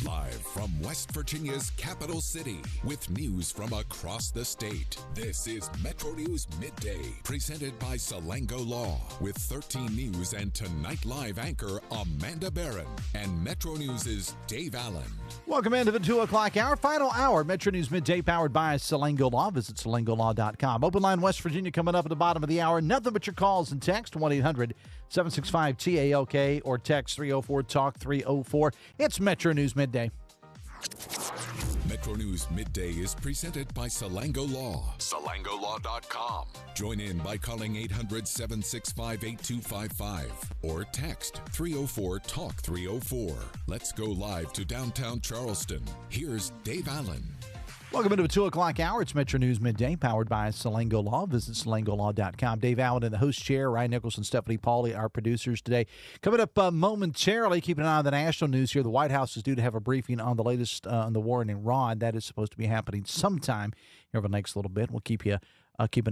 Live from West Virginia's capital city with news from across the state. This is Metro News Midday, presented by Salango Law, with 13 News and Tonight Live anchor Amanda Barron and Metro News' Dave Allen. Welcome into the 2 o'clock hour, final hour. Metro News Midday, powered by Salango Law. Visit salangolaw.com. Open line West Virginia coming up at the bottom of the hour. Nothing but your calls and text, 1-800-765-TALK, or text 304-TALK-304. It's Metro News Midday. Metro News Midday is presented by Salango Law. SalangoLaw.com. Join in by calling 800-765-8255 or text 304-TALK-304. Let's go live to downtown Charleston. Here's Dave Allen. Welcome into the 2 o'clock hour. It's Metro News Midday, powered by Salango Law. Visit salangolaw.com. Dave Allen in the host chair. Ryan Nicholson, Stephanie Pauly, our producers today. Coming up momentarily, keeping an eye on the national news here. The White House is due to have a briefing on the latest on the war in Iran. That is supposed to be happening sometime here over the next little bit. We'll keep an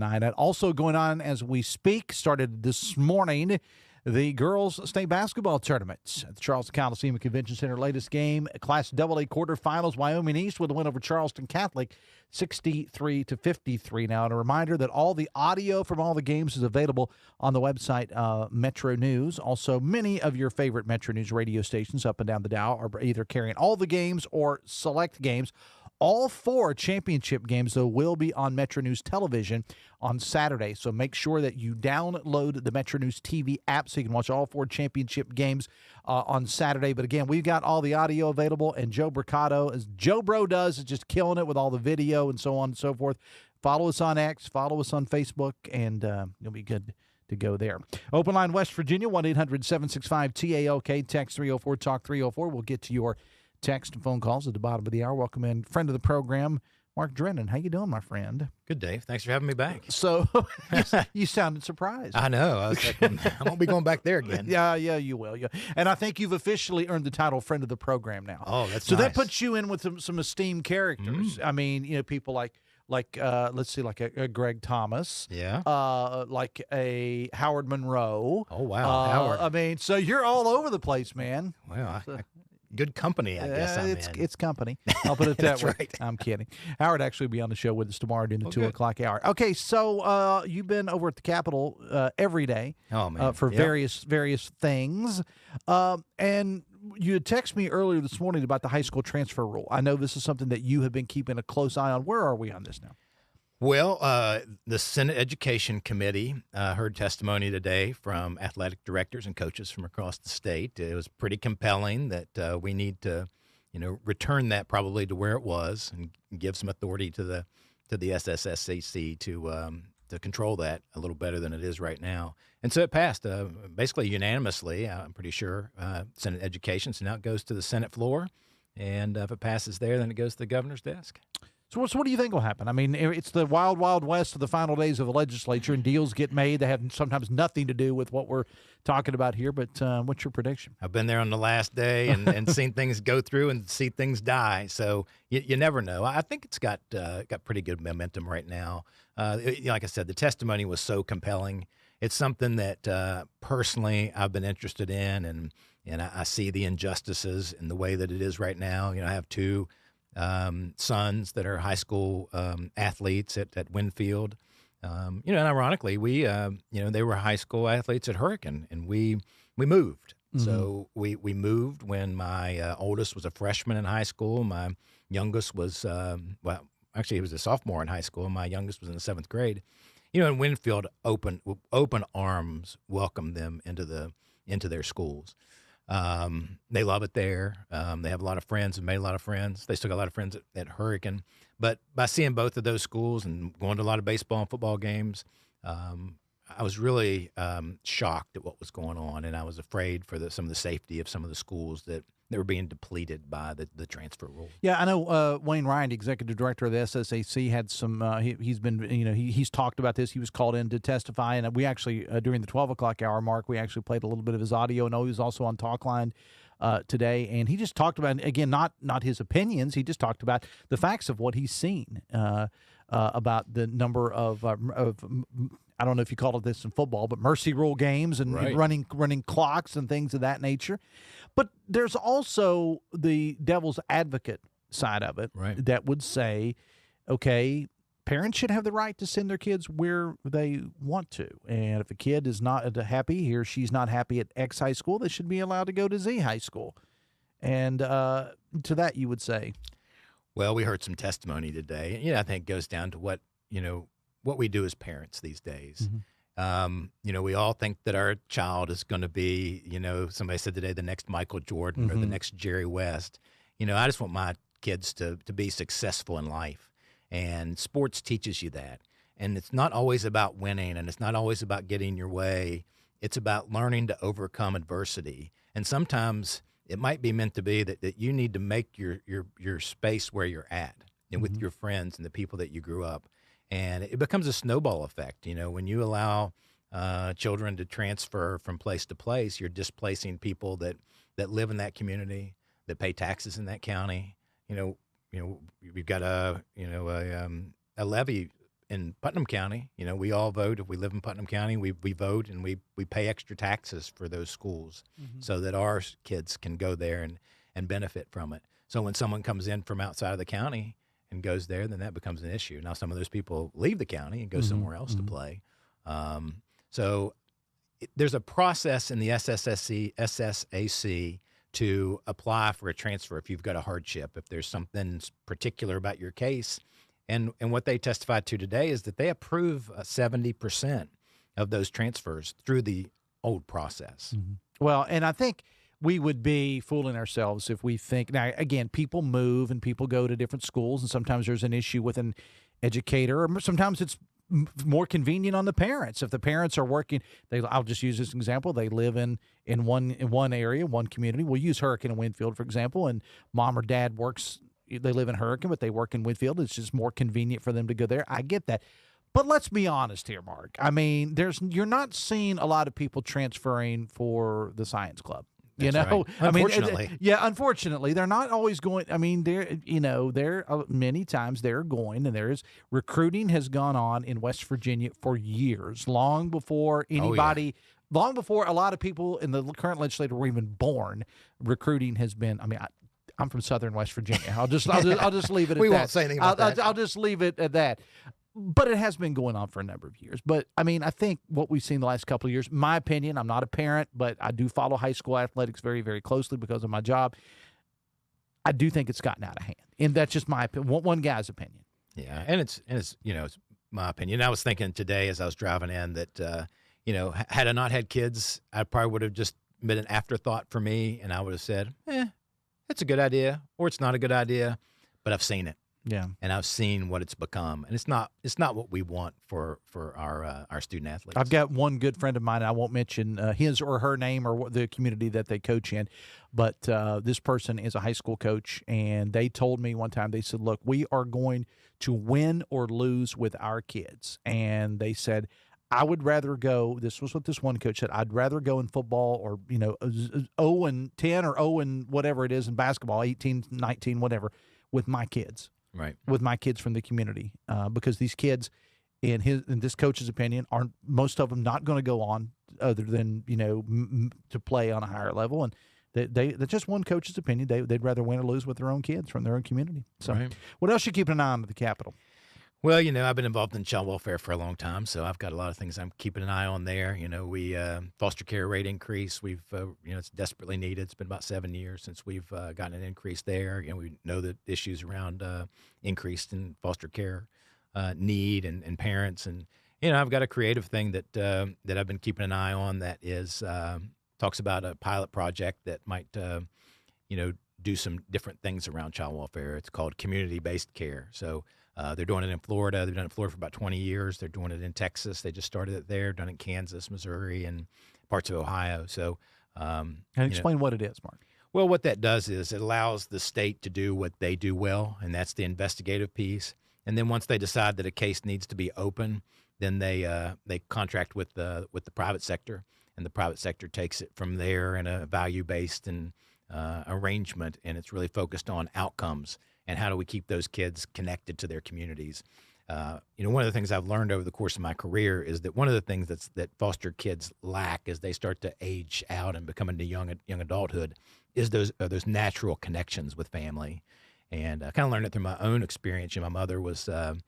eye on that. Also going on as we speak, started this morning, the girls' state basketball tournament at the Charleston Coliseum Convention Center. Latest game, Class AA quarterfinals. Wyoming East with a win over Charleston Catholic, 63-53. Now, and a reminder that all the audio from all the games is available on the website Metro News. Also, many of your favorite Metro News radio stations up and down the dial are either carrying all the games or select games. All 4 championship games, though, will be on Metro News Television on Saturday. So make sure that you download the Metro News TV app so you can watch all 4 championship games on Saturday. But again, we've got all the audio available, and Joe Bricado, as Joe Bro does, is just killing it with all the video and so on and so forth. Follow us on X, follow us on Facebook, and you'll be good to go there. Open line West Virginia, 1-800-765-TALK, text 304-TALK-304. We'll get to your text and phone calls at the bottom of the hour. Welcome in friend of the program, Mark Drennan. How you doing, my friend? Good, Dave. Thanks for having me back. So you sounded surprised. I know. I was like, I won't be going back there again. Yeah, you will. Yeah. And I think you've officially earned the title friend of the program now. Oh, that's so nice. That puts you in with some esteemed characters. I mean, people like let's see, like a Greg Thomas. Yeah. Like a Howard Monroe. Oh, wow. Howard. I mean, so you're all over the place, man. Well, good company, I guess I'm in. It's company. I'll put it that That's way. right. I'm kidding. Howard actually will be on the show with us tomorrow during the 2 good. o'clock hour. Okay, so you've been over at the Capitol every day for various things. And you had texted me earlier this morning about the high school transfer rule. I know this is something that you have been keeping a close eye on. Where are we on this now? Well, the Senate Education Committee heard testimony today from athletic directors and coaches from across the state. It was pretty compelling that we need to, return that probably to where it was and give some authority to the SSSAC to control that a little better than it is right now. And so it passed basically unanimously. I'm pretty sure Senate Education. So now it goes to the Senate floor, and if it passes there, then it goes to the governor's desk. So what do you think will happen? I mean, it's the wild, wild west of the final days of the legislature, and deals get made. They have sometimes nothing to do with what we're talking about here, but what's your prediction? I've been there on the last day and seen things go through and see things die, so you never know. I think it's got pretty good momentum right now. Like I said, the testimony was so compelling. It's something that personally I've been interested in, and I see the injustices in the way that it is right now. I have 2 sons that are high school athletes at Winfield. And ironically, we they were high school athletes at Hurricane, and we moved. Mm-hmm. So we moved when my oldest was a freshman in high school. My youngest was actually he was a sophomore in high school. My youngest was in the 7th grade. And Winfield open arms welcomed them into their schools. They love it there. They have a lot of friends and made a lot of friends. They still got a lot of friends at Hurricane. But by seeing both of those schools and going to a lot of baseball and football games, I was really shocked at what was going on, and I was afraid for some of the safety of some of the schools that were being depleted by the transfer rule. Yeah, I know Wayne Ryan, the executive director of the SSAC, had some. He's talked about this. He was called in to testify, and we actually during the 12 o'clock hour, Mark, we actually played a little bit of his audio. And he was also on Talkline today, and he just talked about, again, not his opinions. He just talked about the facts of what he's seen about the number of I don't know if you call it this in football, but mercy rule games and running clocks and things of that nature. But there's also the devil's advocate side of it Right. that would say, okay, parents should have the right to send their kids where they want to. And if a kid is not happy, he or she's not happy at X high school, they should be allowed to go to Z high school. And to that, you would say, Well, we heard some testimony today. I think it goes down to what we do as parents these days. We all think that our child is going to be, somebody said today, the next Michael Jordan or the next Jerry West. I just want my kids to be successful in life. And sports teaches you that. And it's not always about winning, and it's not always about getting your way. It's about learning to overcome adversity. And sometimes it might be meant to be that you need to make your space where you're at and with your friends and the people that you grew up. And it becomes a snowball effect. When you allow children to transfer from place to place, you're displacing people that live in that community, that pay taxes in that county. We've got a levy in Putnam County. We all vote. If we live in Putnam County, we vote and we pay extra taxes for those schools so that our kids can go there and benefit from it. So when someone comes in from outside of the county and goes there, then that becomes an issue. Now, some of those people leave the county and go somewhere else to play. So there's a process in the SSAC to apply for a transfer if you've got a hardship, if there's something particular about your case. And what they testified to today is that they approve 70% of those transfers through the old process. Well, and I think we would be fooling ourselves if we think, now, again, people move and people go to different schools, and sometimes there's an issue with an educator, or sometimes it's more convenient on the parents. If the parents are working, I'll just use this example. They live in one area, one community. We'll use Hurricane and Winfield, for example, and mom or dad they live in Hurricane, but they work in Winfield. It's just more convenient for them to go there. I get that. But let's be honest here, Mark. I mean, you're not seeing a lot of people transferring for the science club. That's right. Unfortunately. Unfortunately, they're not always going. I mean, there many times they're going, and recruiting has gone on in West Virginia for years, long before anybody, long before a lot of people in the current legislature were even born. Recruiting has been. I mean, I'm from Southern West Virginia. I'll just leave it at that. We won't say anything about that. I'll just leave it at that. But it has been going on for a number of years. But, I mean, I think what we've seen the last couple of years, my opinion, I'm not a parent, but I do follow high school athletics very, very closely because of my job. I do think it's gotten out of hand. And that's just my opinion, one guy's opinion. Yeah, and it's my opinion. I was thinking today as I was driving in that, had I not had kids, I probably would have just been an afterthought for me, and I would have said, it's a good idea or it's not a good idea, but I've seen it. Yeah, and I've seen what it's become, and it's not what we want for our student athletes. I've got one good friend of mine. I won't mention his or her name or the community that they coach in, but this person is a high school coach, and they told me one time, they said, "Look, we are going to win or lose with our kids," and they said, I would rather go, this was what this one coach said, I'd rather go in football or, 0-10 or 0 and whatever it is in basketball, 18, 19, whatever, with my kids. Right. With my kids from the community. Because these kids, in this coach's opinion, aren't, most of them, not going to go on other than, to play on a higher level. And that's just one coach's opinion. They'd rather win or lose with their own kids from their own community. So What else you keeping an eye on at the Capitol? Well, I've been involved in child welfare for a long time, so I've got a lot of things I'm keeping an eye on there. We foster care rate increase. We've, it's desperately needed. It's been about 7 years since we've gotten an increase there. We know the issues around increased in foster care need and parents. And, I've got a creative thing that I've been keeping an eye on that is talks about a pilot project that might, do some different things around child welfare. It's called community-based care. So they're doing it in Florida. They've done it in Florida for about 20 years. They're doing it in Texas. They just started it there, done it in Kansas, Missouri, and parts of Ohio. So, explain what it is, Mark. Well, what that does is it allows the state to do what they do well, and that's the investigative piece. And then once they decide that a case needs to be open, then they contract with the private sector, and the private sector takes it from there in a value-based and arrangement, and it's really focused on outcomes and how do we keep those kids connected to their communities. one of the things I've learned over the course of my career is that one of the things that foster kids lack as they start to age out and become into young adulthood is those natural connections with family. And I kind of learned it through my own experience. My mother was an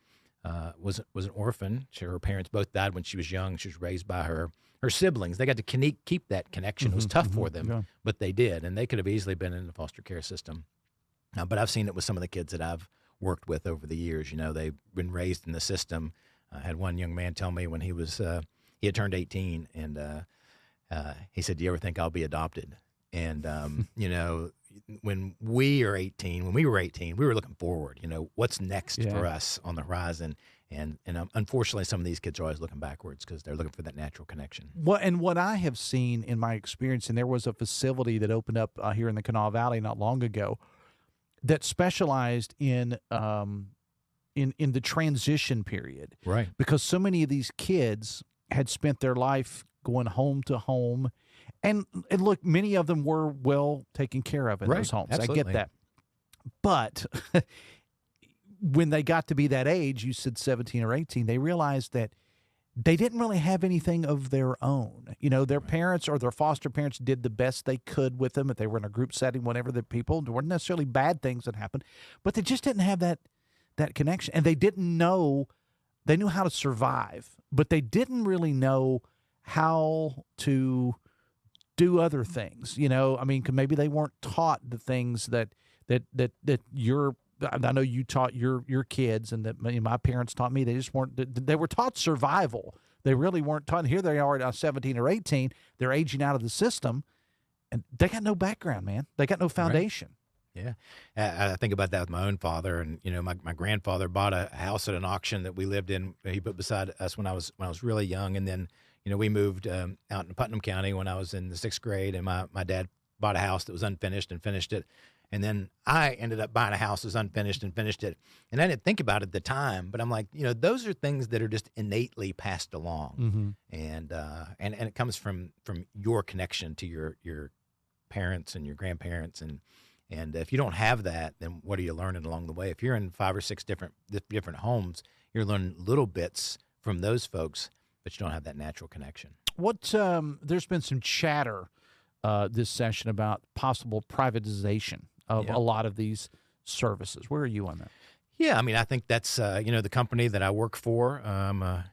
orphan. Her parents both died when she was young. She was raised by her siblings. They got to keep that connection. It was tough for them, but they did, and they could have easily been in the foster care system. But I've seen it with some of the kids that I've worked with over the years. They've been raised in the system. I had one young man tell me when he had turned 18, and he said, "Do you ever think I'll be adopted?" And when we were 18, we were looking forward. What's next for us on the horizon? And unfortunately, some of these kids are always looking backwards because they're looking for that natural connection. Well, and what I have seen in my experience, and there was a facility that opened up here in the Kanawha Valley not long ago that specialized in the transition period. Right. Because so many of these kids had spent their life going home to home. And look, many of them were well taken care of in those homes. Absolutely. I get that. But when they got to be that age, you said 17 or 18, they realized that they didn't really have anything of their own. Their parents or their foster parents did the best they could with them if they were in a group setting, whatever the people. There weren't necessarily bad things that happened, but they just didn't have that connection. And they didn't know, they knew how to survive, but they didn't really know how to do other things. Maybe they weren't taught the things that I know you taught your kids, and that my parents taught me. They just weren't. They were taught survival. They really weren't taught. And here they are at 17 or 18. They're aging out of the system, and they got no background, man. They got no foundation. Right. Yeah, I think about that with my own father, and my grandfather bought a house at an auction that we lived in. He put beside us when I was really young, and then we moved out in Putnam County when I was in the 6th grade, and my dad bought a house that was unfinished and finished it. And then I ended up buying a house that was unfinished and finished it. And I didn't think about it at the time, but I'm like, those are things that are just innately passed along. And it comes from your connection to your parents and your grandparents. And if you don't have that, then what are you learning along the way? If you're in 5 or 6 different homes, you're learning little bits from those folks, but you don't have that natural connection. There's been some chatter this session about possible privatization of a lot of these services. Where are you on that? Yeah, I think that's, the company that I work for.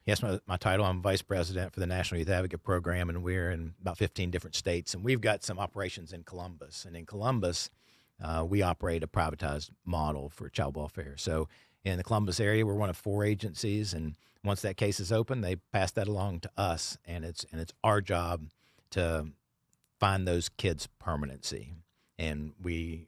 Yes, my title, I'm vice president for the National Youth Advocate Program, and we're in about 15 different states. And we've got some operations in Columbus. And in Columbus, we operate a privatized model for child welfare. So in the Columbus area, we're one of 4 agencies. And once that case is open, they pass that along to us. And it's our job to find those kids permanency. And we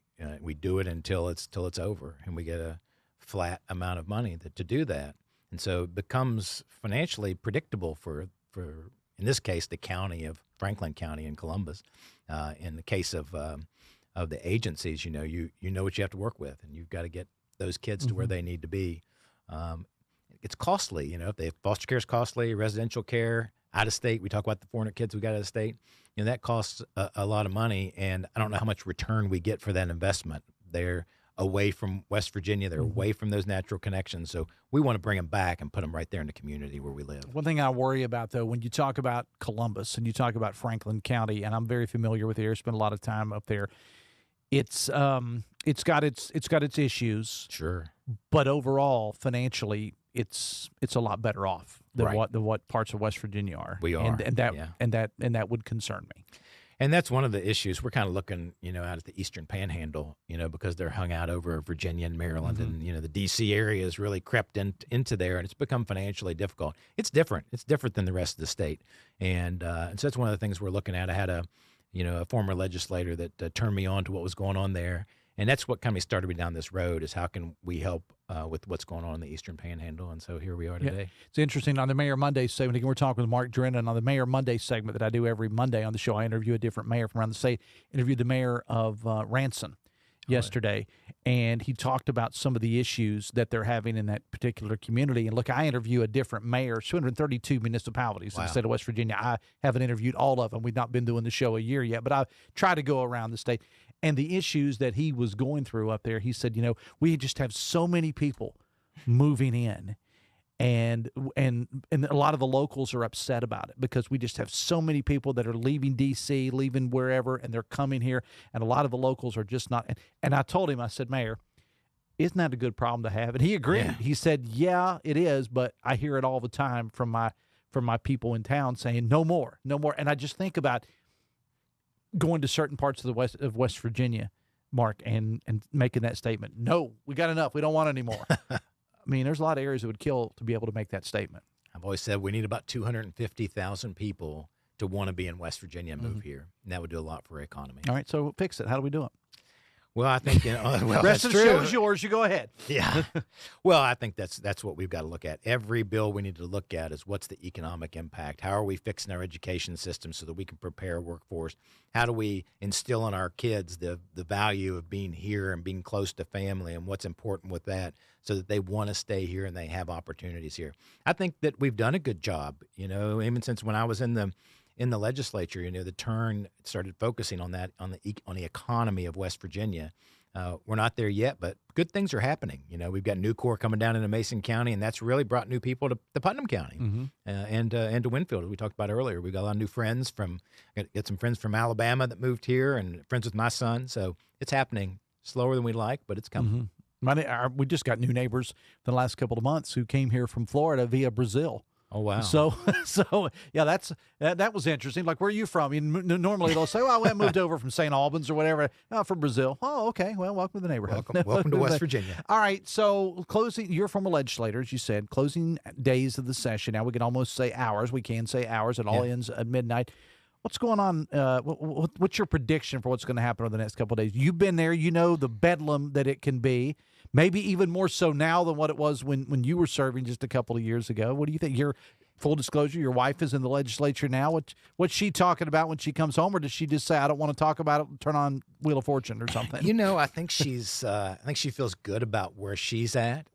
do it until it's over, and we get a flat amount of money to do that. And so it becomes financially predictable for in this case the county of Franklin County in Columbus. In the case of the agencies, you know what you have to work with, and you've got to get those kids to where they need to be. It's costly, if they foster care is costly, residential care, out of state. We talk about the 400 kids we got out of state. That costs a lot of money, and I don't know how much return we get for that investment. They're away from West Virginia. They're away from those natural connections. So we want to bring them back and put them right there in the community where we live. One thing I worry about, though, when you talk about Columbus and you talk about Franklin County, and I'm very familiar with the area, spent a lot of time up there. It's got its issues. Sure. But overall, financially, it's a lot better off than what parts of West Virginia are. We are, and that would concern me. And that's one of the issues. We're kind of looking, out at the Eastern Panhandle, because they're hung out over Virginia and Maryland, and the D.C. area has really crept into there, and it's become financially difficult. It's different. It's different than the rest of the state, and so that's one of the things we're looking at. I had a former legislator that turned me on to what was going on there. And that's what kind of started me down this road, is how can we help with what's going on in the Eastern Panhandle. And so here we are today. Yeah. It's interesting. On the Mayor Monday segment, again, we're talking with Mark Drennan. On the Mayor Monday segment that I do every Monday on the show, I interview a different mayor from around the state. Interviewed the mayor of Ranson yesterday, and he talked about some of the issues that they're having in that particular community. And look, I interview a different mayor, 232 municipalities in the state of West Virginia. I haven't interviewed all of them. We've not been doing the show a year yet, but I try to go around the state. And the issues that he was going through up there, he said, we just have so many people moving in. And a lot of the locals are upset about it because we just have so many people that are leaving D.C., leaving wherever, and they're coming here. And a lot of the locals are just not. And I told him, I said, Mayor, isn't that a good problem to have? And he agreed. Yeah. He said, yeah, it is, but I hear it all the time from my people in town saying, no more, no more. And I just think about going to certain parts of West Virginia, Mark, and making that statement. No, we got enough. We don't want any more. I mean, there's a lot of areas it would kill to be able to make that statement. I've always said we need about 250,000 people to want to be in West Virginia and move here. And that would do a lot for our economy. All right, so fix it. How do we do it? Well, I think well, rest that's of the true. show is yours. You go ahead. Yeah. Well, I think that's what we've got to look at. Every bill we need to look at is what's the economic impact? How are we fixing our education system so that we can prepare a workforce? How do we instill in our kids the value of being here and being close to family and what's important with that so that they want to stay here and they have opportunities here? I think that we've done a good job, even since when I was in the legislature, the turn started focusing on that, on the economy of West Virginia. We're not there yet, but good things are happening. We've got Nucor coming down into Mason County, and that's really brought new people to Putnam County and to Winfield, as we talked about earlier. We got a lot of new friends get some friends from Alabama that moved here, and friends with my son. So it's happening slower than we'd like, but it's coming. We just got new neighbors the last couple of months who came here from Florida via Brazil. Oh, wow. So yeah, that was interesting. Like, where are you from? Normally they'll say, well, I moved over from St. Albans or whatever. Oh, from Brazil. Oh, okay. Well, welcome to the neighborhood. Welcome to West Virginia. All right. So you're from a legislator, as you said, closing days of the session. Now we can almost say hours. We can say hours. It all ends at midnight. What's going on? What's your prediction for what's going to happen over the next couple of days? You've been there. You know the bedlam that it can be. Maybe even more so now than what it was when you were serving just a couple of years ago. What do you think? Full disclosure, your wife is in the legislature now. What's she talking about when she comes home, or does she just say, I don't want to talk about it, and turn on Wheel of Fortune or something? I think I think she feels good about where she's at.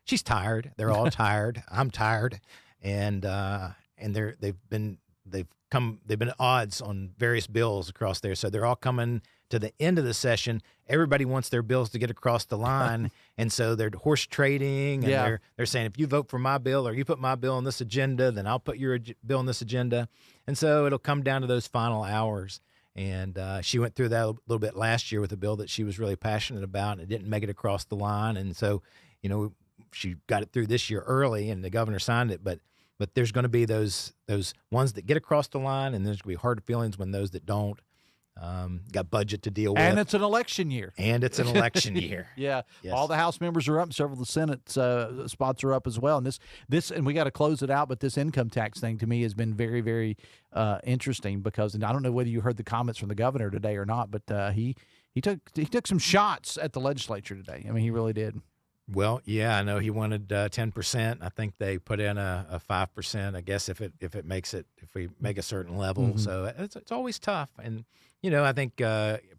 She's tired. They're all tired. I'm tired. And they've been at odds on various bills across there. So they're all coming to the end of the session. Everybody wants their bills to get across the line. And so they're horse trading, and they're saying, if you vote for my bill or you put my bill on this agenda, then I'll put your bill on this agenda. And so it'll come down to those final hours. And she went through that a little bit last year with a bill that she was really passionate about, and it didn't make it across the line. And so, she got it through this year early, and the governor signed it. But there's going to be those ones that get across the line, and there's going to be hard feelings when those that don't. Got budget to deal with. And it's an election year. Yeah. Yes. All the House members are up. Several of the Senate spots are up as well. And and we got to close it out, but this income tax thing to me has been very, very interesting because, and I don't know whether you heard the comments from the governor today or not, but he took some shots at the legislature today. I mean, he really did. Well, yeah, I know he wanted 10%. I think they put in a 5%. I guess if we make a certain level. So it's always tough. And I think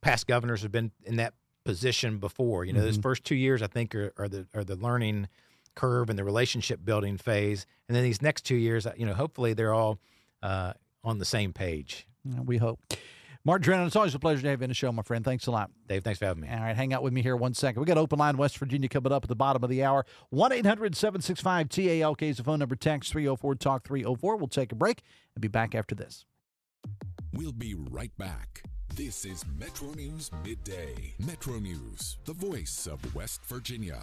past governors have been in that position before. Those first 2 years I think are the learning curve and the relationship building phase. And then these next 2 years, hopefully they're all on the same page. We hope. Mark Drennan, it's always a pleasure to have you in the show, my friend. Thanks a lot. Dave, thanks for having me. All right, hang out with me here 1 second. We got Open Line West Virginia coming up at the bottom of the hour. 1-800-765-TALK is the phone number. Text 304-TALK-304. We'll take a break and be back after this. We'll be right back. This is Metro News Midday. Metro News, the voice of West Virginia.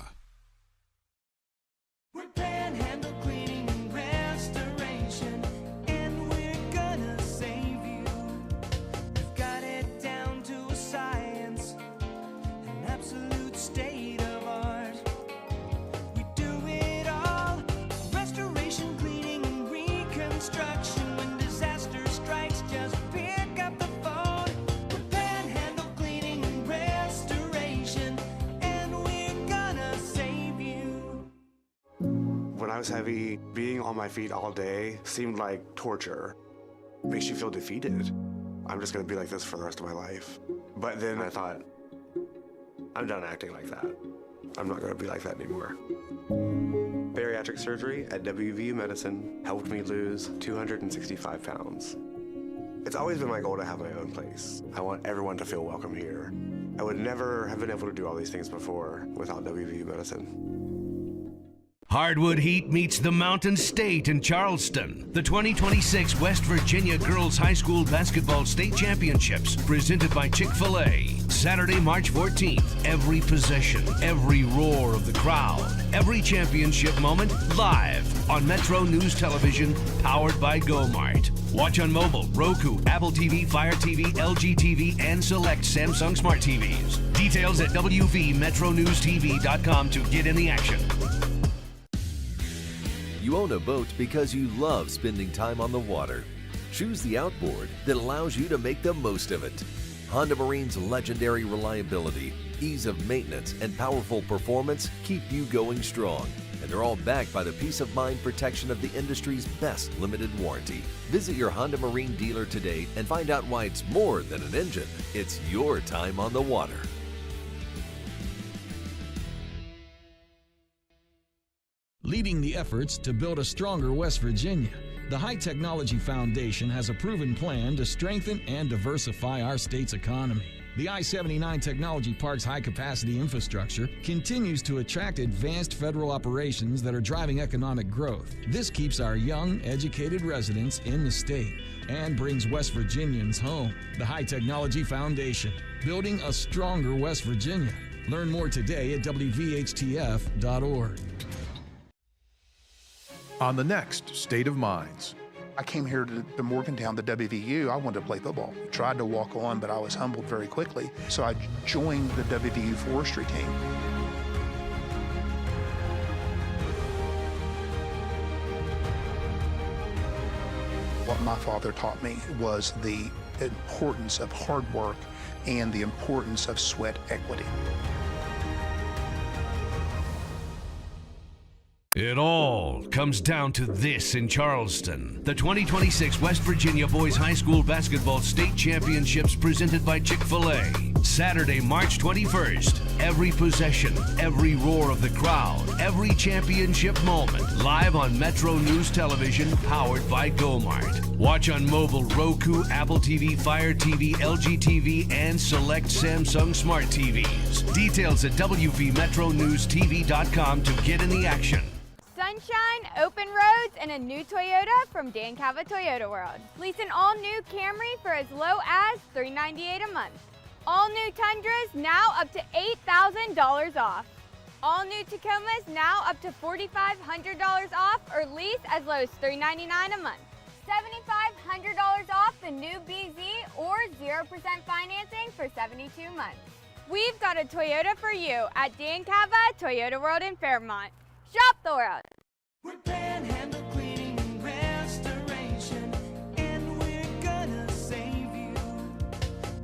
We're Panhandle Cleaning and Restoration, and we're gonna save you. We've got it down to a science, an absolute state of art. We do it all, restoration, cleaning, and reconstruction. When disaster strikes, just pick up the phone. We're Panhandle Cleaning and Restoration, and we're gonna save you. When I was heavy, being on my feet all day seemed like torture. Makes you feel defeated. I'm just gonna be like this for the rest of my life. But then I thought, I'm done acting like that. I'm not gonna be like that anymore. Bariatric surgery at WV Medicine helped me lose 265 pounds. It's always been my goal to have my own place. I want everyone to feel welcome here. I would never have been able to do all these things before without WV Medicine. Hardwood Heat meets the Mountain State in Charleston. The 2026 West Virginia Girls High School Basketball State Championships, presented by Chick-fil-A. Saturday, March 14th. Every possession, every roar of the crowd, every championship moment live on Metro News Television, powered by GoMart. Watch on mobile, Roku, Apple TV, Fire TV, LG TV, and select Samsung Smart TVs. Details at WVMetroNewsTV.com to get in the action. You own a boat because you love spending time on the water. Choose the outboard that allows you to make the most of it. Honda Marine's legendary reliability, ease of maintenance, and powerful performance keep you going strong. And they're all backed by the peace of mind protection of the industry's best limited warranty. Visit your Honda Marine dealer today and find out why it's more than an engine. It's your time on the water. Leading the efforts to build a stronger West Virginia, the High Technology Foundation has a proven plan to strengthen and diversify our state's economy. The I-79 Technology Park's high-capacity infrastructure continues to attract advanced federal operations that are driving economic growth. This keeps our young, educated residents in the state and brings West Virginians home. The High Technology Foundation, building a stronger West Virginia. Learn more today at WVHTF.org. On the next State of Minds. I came here to Morgantown, the WVU. I wanted to play football. Tried to walk on, but I was humbled very quickly. So I joined the WVU forestry team. What my father taught me was the importance of hard work and the importance of sweat equity. It all comes down to this in Charleston. The 2026 West Virginia Boys High School Basketball State Championships, presented by Chick-fil-A. Saturday, March 21st. Every possession, every roar of the crowd, every championship moment live on Metro News Television, powered by GoMart. Watch on mobile, Roku, Apple TV, Fire TV, LG TV, and select Samsung Smart TVs. Details at WVMetroNewsTV.com to get in the action. Sunshine, open roads, and a new Toyota from Dan Cava Toyota World. Lease an all-new Camry for as low as $398 a month. All new Tundras now up to $8,000 off. All new Tacomas now up to $4,500 off, or lease as low as $399 a month. $7,500 off the new BZ or 0% financing for 72 months. We've got a Toyota for you at Dan Cava Toyota World in Fairmont. Shop the world. We're Panhandle Cleaning and Restoration, and we're gonna save you.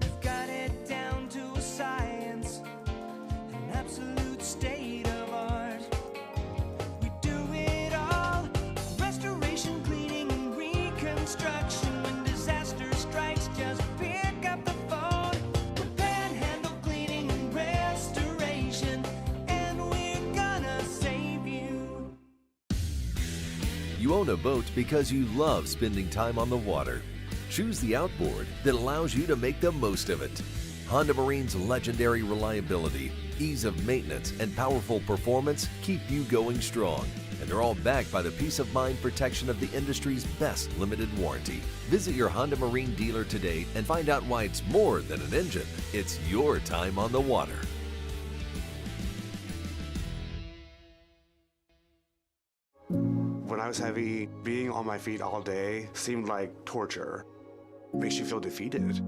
We've got it down to a science, an absolute state of art. We do it all, restoration, cleaning, and reconstruction. When disaster strikes, just pick up the phone. We're Panhandle Cleaning and Restoration, and we're gonna save you. You own a boat because you love spending time on the water. Choose the outboard that allows you to make the most of it. Honda Marine's legendary reliability, ease of maintenance, and powerful performance keep you going strong. And they're all backed by the peace of mind protection of the industry's best limited warranty. Visit your Honda Marine dealer today and find out why it's more than an engine. It's your time on the water. When I was heavy, being on my feet all day seemed like torture. Makes you feel defeated.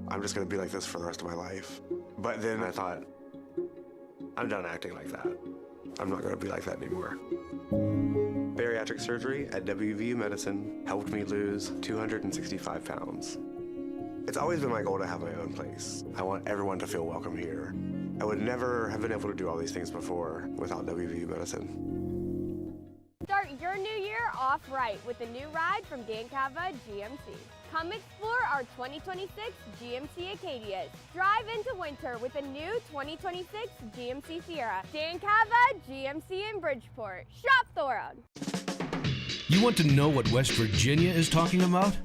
I'm just gonna be like this for the rest of my life. But then I thought, I'm done acting like that. I'm not gonna be like that anymore. Bariatric surgery at WV Medicine helped me lose 265 pounds. It's always been my goal to have my own place. I want everyone to feel welcome here. I would never have been able to do all these things before without WV Medicine. Start your new year off right with a new ride from Dan Cava GMC. Come explore our 2026 GMC Acadias. Drive into winter with a new 2026 GMC Sierra. Dan Cava GMC in Bridgeport. Shop the world. You want to know what West Virginia is talking about?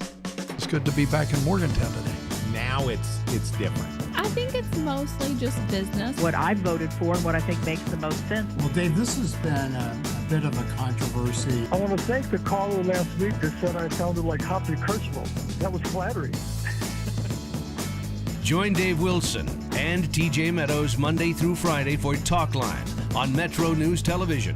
It's good to be back in Morgantown today. Now it's different. I think it's mostly just business. What I voted for and what I think makes the most sense. Well, Dave, this has been a bit of a controversy. I want to thank the caller last week that said I sounded like Hoppy Kercheval. That was flattering. Join Dave Wilson and TJ Meadows Monday through Friday for Talk Line on Metro News Television.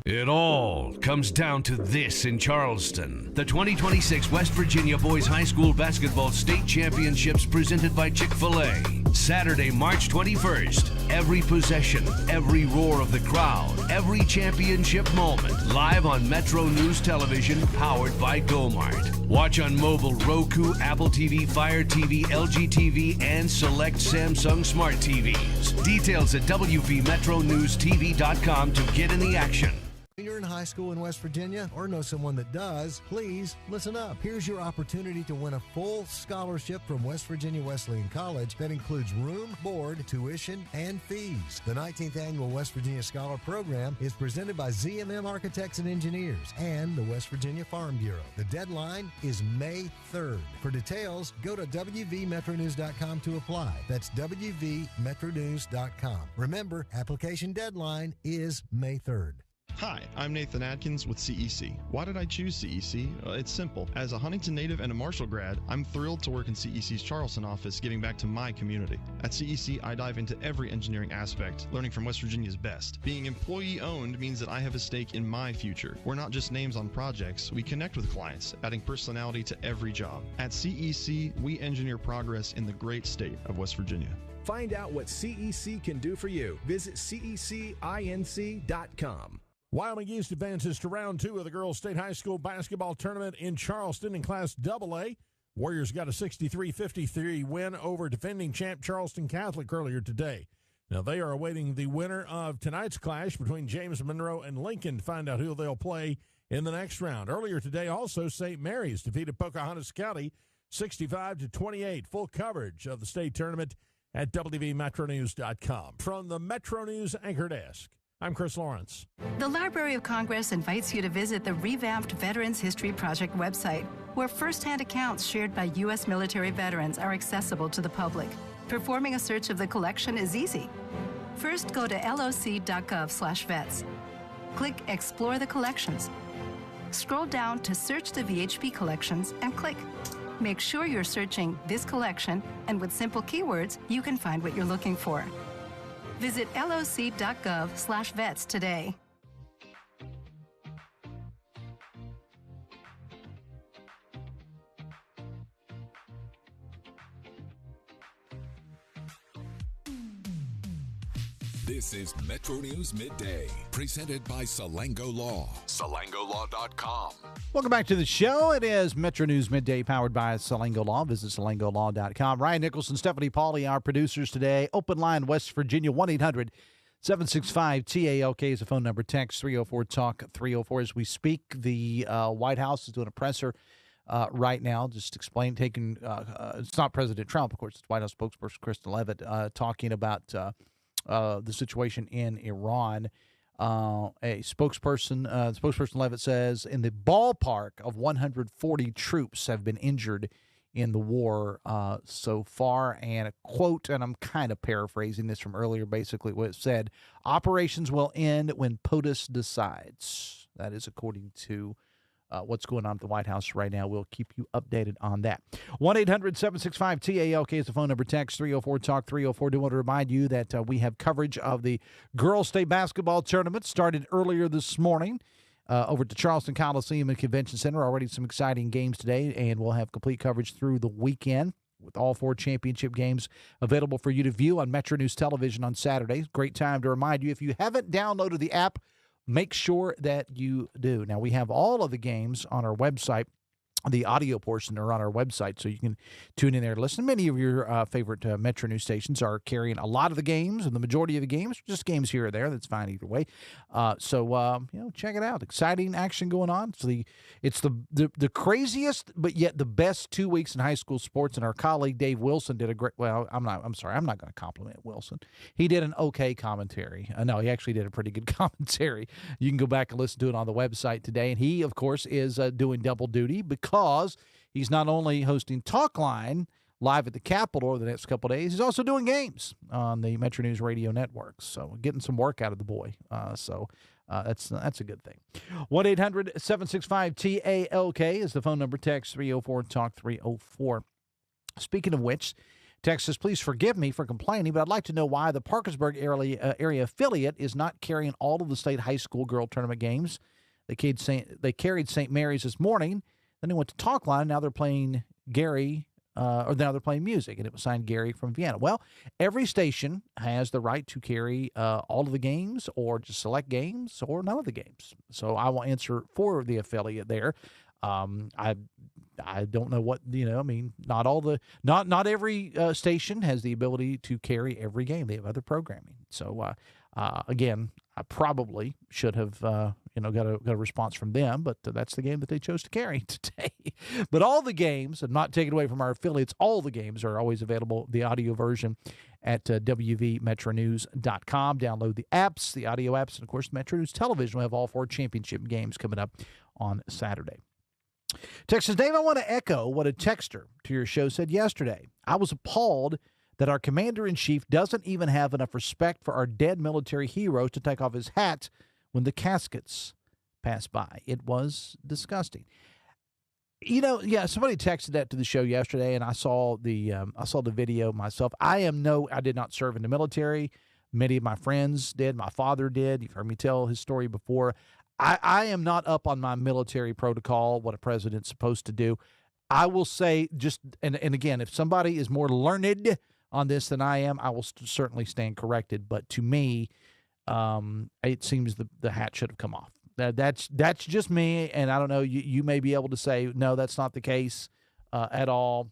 It all comes down to this in Charleston. The 2026 West Virginia Boys High School Basketball State Championships presented by Chick-fil-A. Saturday, March 21st. Every possession, every roar of the crowd, every championship moment. Live on Metro News Television, powered by GoMart. Watch on mobile, Roku, Apple TV, Fire TV, LG TV, and select Samsung Smart TVs. Details at WVMetroNewsTV.com to get in the action. If you're in high school in West Virginia or know someone that does, please listen up. Here's your opportunity to win a full scholarship from West Virginia Wesleyan College that includes room, board, tuition, and fees. The 19th Annual West Virginia Scholar Program is presented by ZMM Architects and Engineers and the West Virginia Farm Bureau. The deadline is May 3rd. For details, go to WVMetroNews.com to apply. That's WVMetroNews.com. Remember, application deadline is May 3rd. Hi, I'm Nathan Adkins with CEC. Why did I choose CEC? It's simple. As a Huntington native and a Marshall grad, I'm thrilled to work in CEC's Charleston office, giving back to my community. At CEC, I dive into every engineering aspect, learning from West Virginia's best. Being employee-owned means that I have a stake in my future. We're not just names on projects, we connect with clients, adding personality to every job. At CEC, we engineer progress in the great state of West Virginia. Find out what CEC can do for you. Visit CECinc.com. Wyoming East advances to round 2 of the girls' state high school basketball tournament in Charleston in Class AA. Warriors got a 63-53 win over defending champ Charleston Catholic earlier today. Now they are awaiting the winner of tonight's clash between James Monroe and Lincoln to find out who they'll play in the next round. Earlier today, also, St. Mary's defeated Pocahontas County 65-28. Full coverage of the state tournament at WVMetroNews.com. From the Metro News Anchor Desk, I'm Chris Lawrence. The Library of Congress invites you to visit the revamped Veterans History Project website, where firsthand accounts shared by U.S. military veterans are accessible to the public. Performing a search of the collection is easy. First, go to loc.gov/vets. Click Explore the Collections. Scroll down to Search the VHP Collections and click. Make sure you're searching this collection, and with simple keywords, you can find what you're looking for. Visit loc.gov/vets today. This is Metro News Midday, presented by Salango Law. SalangoLaw.com. Welcome back to the show. It is Metro News Midday, powered by Salango Law. Visit SalangoLaw.com. Ryan Nicholson, Stephanie Pauly, our producers today. Open line, West Virginia, 1-800-765-TALK is the phone number. Text 304-TALK-304. As we speak, the White House is doing a presser right now, just taking it's not President Trump, of course, it's White House spokesperson Kristen Leavitt talking about the situation in Iran. A spokesperson Leavitt says in the ballpark of 140 troops have been injured in the war so far. And a quote, and I'm kind of paraphrasing this from earlier, basically what it said: operations will end when POTUS decides. That is according to what's going on at the White House right now. We'll keep you updated on that. 1-800-765-TALK is the phone number. Text 304-TALK-304. Do want to remind you that we have coverage of the girls' state basketball tournament started earlier this morning over at the Charleston Coliseum and Convention Center. Already some exciting games today, and we'll have complete coverage through the weekend with all 4 championship games available for you to view on Metro News Television on Saturday. Great time to remind you, if you haven't downloaded the app, make sure that you do. Now, we have all of the games on our website. The audio portion are on our website, so you can tune in there and listen. Many of your favorite Metro News stations are carrying a lot of the games, and the majority of the games, just games here or there. That's fine either way. So check it out. Exciting action going on. It's the craziest, but yet the best 2 weeks in high school sports. And our colleague Dave Wilson did a great. Well, I'm not going to compliment Wilson. He did an okay commentary. No, he actually did a pretty good commentary. You can go back and listen to it on the website today. And he, of course, is doing double duty because he's not only hosting Talk Line live at the Capitol over the next couple of days. He's also doing games on the Metro News Radio Network, so getting some work out of the boy. That's a good thing. 1-800-765-TALK is the phone number. Text 304-TALK 304. Speaking of which, text says, please forgive me for complaining, but I'd like to know why the Parkersburg area affiliate is not carrying all of the state high school girl tournament games. They carried St. Mary's this morning. Then they went to Talkline. Now they're playing Gary, or now they're playing music, and it was signed Gary from Vienna. Well, every station has the right to carry all of the games, or just select games, or none of the games. So I will answer for the affiliate there. I don't know what, I mean, not every station has the ability to carry every game. They have other programming. So, again, I probably should have, got a response from them, but that's the game that they chose to carry today. But all the games, and not taken away from our affiliates, all the games are always available, the audio version at WVMetroNews.com. Download the apps, the audio apps, and, of course, Metro News Television will have all 4 championship games coming up on Saturday. Texas Dave, I want to echo what a texter to your show said yesterday. I was appalled that our commander-in-chief doesn't even have enough respect for our dead military heroes to take off his hat when the caskets pass by. It was disgusting. Somebody texted that to the show yesterday, and I saw the video myself. I did not serve in the military. Many of my friends did. My father did. You've heard me tell his story before. I am not up on my military protocol, what a president's supposed to do. I will say and again, if somebody is more learned on this than I am, I will certainly stand corrected. But to me, it seems the hat should have come off. That's just me, and I don't know. You may be able to say no, that's not the case at all.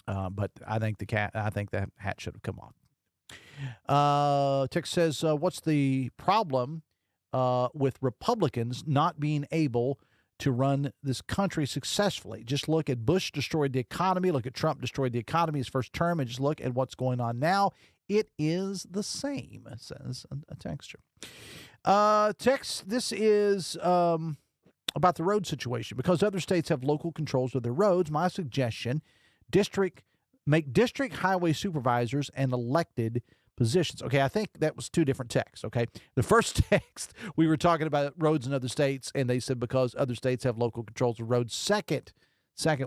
But I think the hat should have come off. Tex says, "What's the problem with Republicans not being able to run this country successfully? Just look at Bush destroyed the economy. Look at Trump destroyed the economy his first term, and just look at what's going on now. It is the same," says a texter. Text, this is about the road situation. Because other states have local controls of their roads, my suggestion, make district highway supervisors and elected positions. Okay, I think that was 2 different texts, okay? The first text, we were talking about roads in other states, and they said because other states have local controls of roads. Second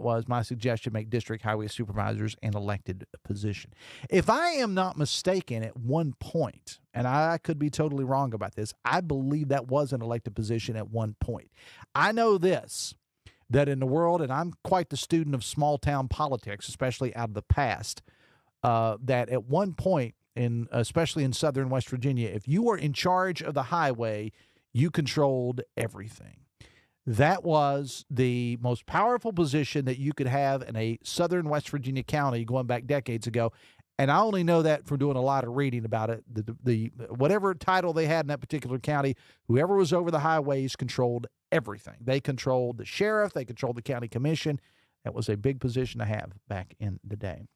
was my suggestion, make district highway supervisors an elected position. If I am not mistaken, at one point, and I could be totally wrong about this, I believe that was an elected position at one point. I know this, that in the world, and I'm quite the student of small-town politics, especially out of the past, that at one point, especially in southern West Virginia, if you were in charge of the highway, you controlled everything. That was the most powerful position that you could have in a southern West Virginia county going back decades ago. And I only know that from doing a lot of reading about it. The whatever title they had in that particular county, whoever was over the highways controlled everything. They controlled the sheriff. They controlled the county commission. That was a big position to have back in the day.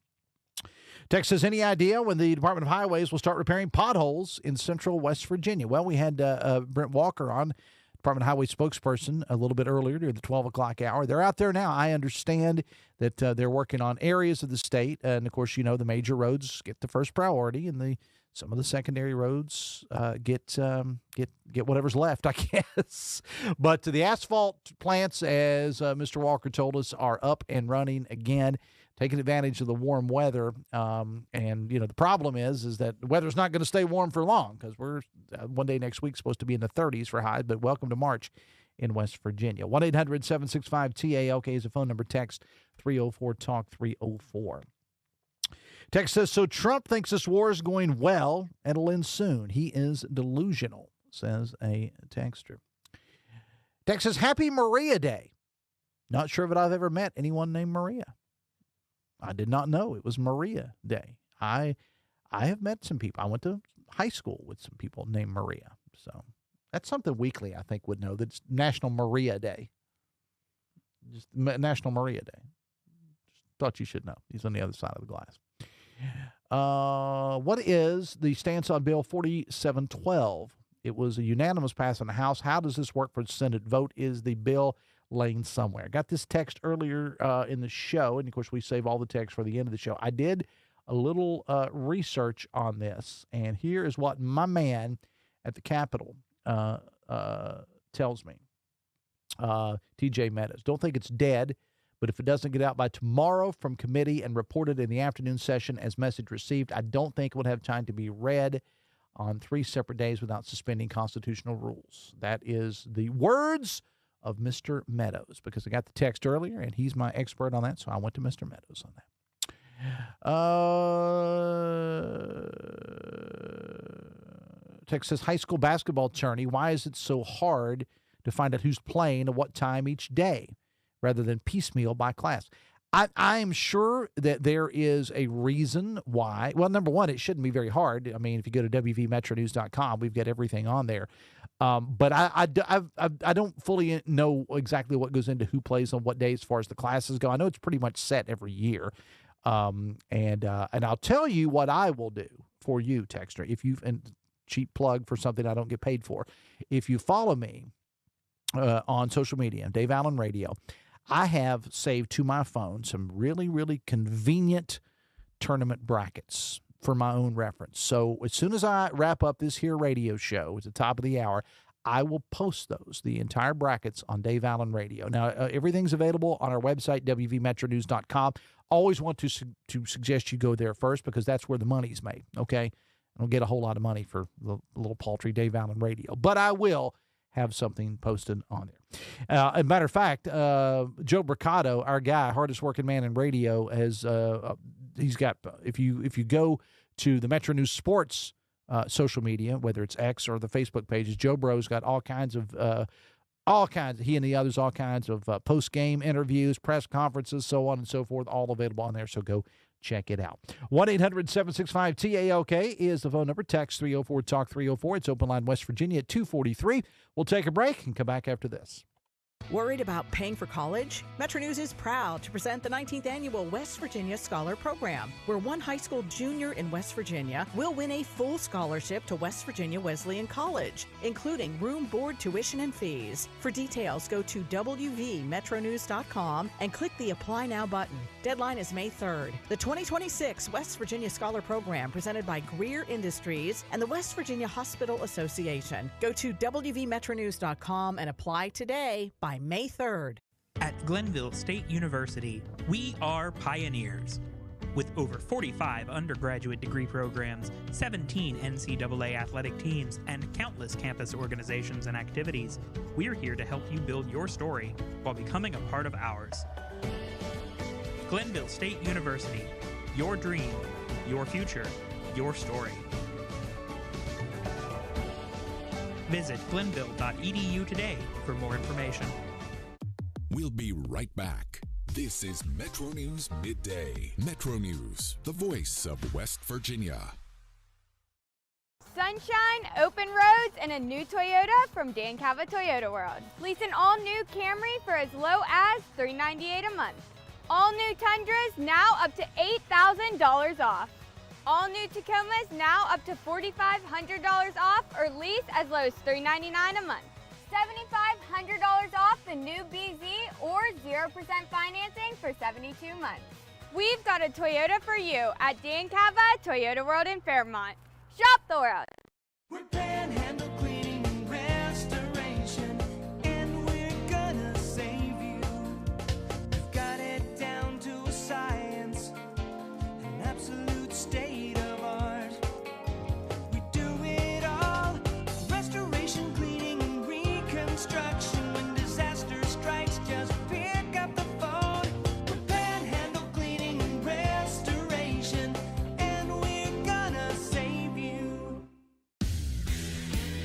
Text says, any idea when the Department of Highways will start repairing potholes in central West Virginia? Well, we had Brent Walker on, Department of Highway spokesperson, a little bit earlier during the 12 o'clock hour. They're out there now. I understand that they're working on areas of the state. And, of course, the major roads get the first priority, and some of the secondary roads get whatever's left, I guess. But the asphalt plants, as Mr. Walker told us, are up and running again, taking advantage of the warm weather. The problem is that the weather's not going to stay warm for long, because we're one day next week supposed to be in the 30s for highs, but welcome to March in West Virginia. 1-800-765-TALK is the phone number. Text 304-TALK 304. Text says, so Trump thinks this war is going well and it'll end soon. He is delusional, says a texter. Text says, Happy Maria Day. Not sure that I've ever met anyone named Maria. I did not know it was Maria Day. I have met some people. I went to high school with some people named Maria. So that's something Weekly, I think, would know. That's National Maria Day. Just National Maria Day. Just thought you should know. He's on the other side of the glass. What is the stance on Bill 4712? It was a unanimous pass in the House. How does this work for the Senate vote? Is the bill lane somewhere. Got this text earlier in the show, and of course we save all the text for the end of the show. I did a little research on this, and here is what my man at the Capitol tells me. TJ Meadows. Don't think it's dead, but if it doesn't get out by tomorrow from committee and reported in the afternoon session as message received, I don't think it would have time to be read on 3 separate days without suspending constitutional rules. That is the words of Mr. Meadows, because I got the text earlier, and he's my expert on that, so I went to Mr. Meadows on that. Text says, high school basketball tourney, why is it so hard to find out who's playing at what time each day rather than piecemeal by class? I am sure that there is a reason why. Well, number one, it shouldn't be very hard. I mean, if you go to WVMetroNews.com, we've got everything on there. But I don't fully know exactly what goes into who plays on what day as far as the classes go. I know it's pretty much set every year. And I'll tell you what I will do for you, Texter, if you, and cheap plug for something I don't get paid for. If you follow me on social media, Dave Allen Radio, I have saved to my phone some really, really convenient tournament brackets for my own reference. So as soon as I wrap up this here radio show at the top of the hour, I will post those, the entire brackets, on Dave Allen Radio. Now, everything's available on our website, WVMetroNews.com. Always want to suggest you go there first, because that's where the money's made, okay? I don't get a whole lot of money for the little paltry Dave Allen Radio, but I will have something posted on there. As a matter of fact, Joe Bricado, our guy, hardest working man in radio, has he's got, if you go to the Metro News Sports social media, whether it's X or the Facebook pages, Joe Bro's got all kinds, he and the others, all kinds of post-game interviews, press conferences, so on and so forth, all available on there, so go check it out. 1-800-765-TALK is the phone number. Text 304-TALK-304. It's open line West Virginia at 243. We'll take a break and come back after this. Worried about paying for college? Metro News is proud to present the 19th Annual West Virginia Scholar Program, where one high school junior in West Virginia will win a full scholarship to West Virginia Wesleyan College, including room, board, tuition, and fees. For details, go to WVMetroNews.com and click the Apply Now button. Deadline is May 3rd. The 2026 West Virginia Scholar Program, presented by Greer Industries and the West Virginia Hospital Association. Go to WVMetroNews.com and apply today by May 3rd. At Glenville State University, we are pioneers. With over 45 undergraduate degree programs, 17 NCAA athletic teams, and countless campus organizations and activities, we're here to help you build your story while becoming a part of ours. Glenville State University, your dream, your future, your story. Visit glenville.edu today for more information. We'll be right back. This is Metro News Midday. Metro News, the voice of West Virginia. Sunshine, open roads, and a new Toyota from Dan Cava Toyota World. Lease an all-new Camry for as low as $398 a month. All new Tundras now up to $8,000 off. All new Tacomas now up to $4,500 off, or lease as low as $399 a month. $7,500 off the new BZ, or 0% financing for 72 months. We've got a Toyota for you at Dan Cava Toyota World in Fairmont. Shop the world. We're Panhandle Cleaning and Restoration, and we're gonna save you. We've got it down to a science, an absolute state of art. We do it all, restoration, cleaning, and reconstruction. When disaster strikes, just pick up the phone. We're Panhandle Cleaning and Restoration, and we're gonna save you.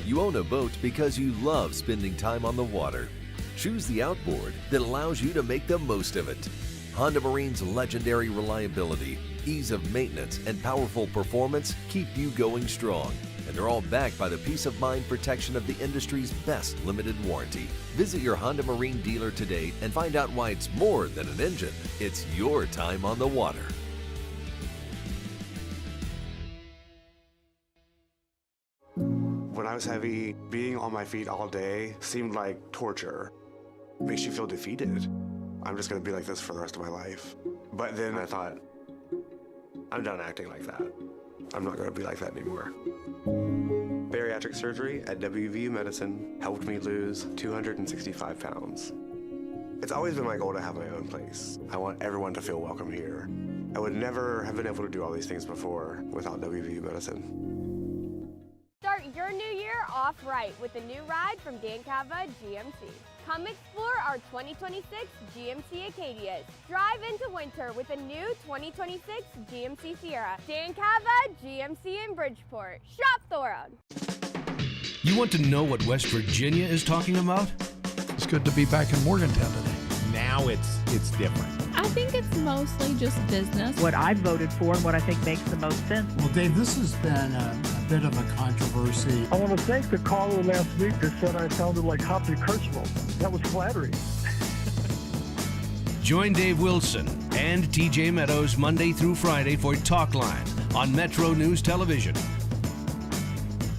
You own a boat because you love spending time on the water. Choose the outboard that allows you to make the most of it. Honda Marine's legendary reliability, ease of maintenance, and powerful performance keep you going strong. And they're all backed by the peace of mind protection of the industry's best limited warranty. Visit your Honda Marine dealer today and find out why it's more than an engine. It's your time on the water. When I was heavy, being on my feet all day seemed like torture. makes you feel defeated. I'm just going to be like this for the rest of my life. But then I thought, I'm done acting like that. I'm not going to be like that anymore. Bariatric surgery at WV Medicine helped me lose 265 pounds. It's always been my goal to have my own place. I want everyone to feel welcome here. I would never have been able to do all these things before without WV Medicine. Start your new year off right with a new ride from Dan Cava GMC. Come explore our 2026 GMC Acadias. Drive into winter with a new 2026 GMC Sierra. Dan Cava GMC in Bridgeport. Shop the world. You want to know what West Virginia is talking about? It's good to be back in Morgantown today. Now it's different. I think it's mostly just business. What I voted for and what I think makes the most sense. Well, Dave, this has been a bit of a controversy. I want to thank the caller last week that said I sounded like Hoppy Kurtzwell. That was flattering. Join Dave Wilson and TJ Meadows Monday through Friday for Talk Line on Metro News Television.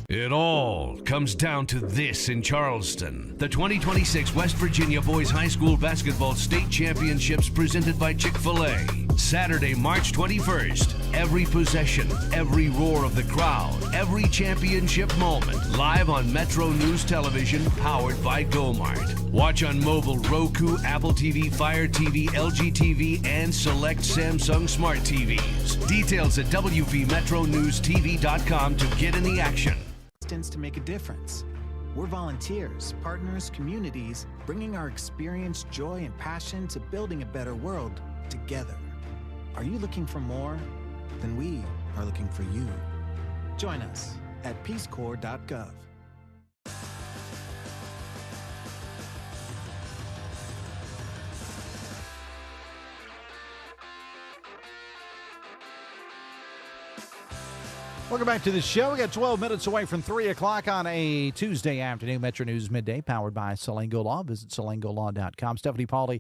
It all comes down to this in Charleston. The 2026 West Virginia Boys High School Basketball State Championships presented by Chick-fil-A. Saturday, March 21st. Every possession, every roar of the crowd, every championship moment. Live on Metro News Television, powered by GoMart. Watch on mobile, Roku, Apple TV, Fire TV, LG TV, and select Samsung Smart TVs. Details at WVMetroNewsTV.com to get in the action. To make a difference. We're volunteers, partners, communities, bringing our experience, joy, and passion to building a better world together. Are you looking for more? Then we are looking for you. Join us at peacecorps.gov. Welcome back to the show. We got 12 minutes away from 3 o'clock on a Tuesday afternoon. Metro News Midday, powered by Salango Law. Visit salangolaw.com. Stephanie Pauly,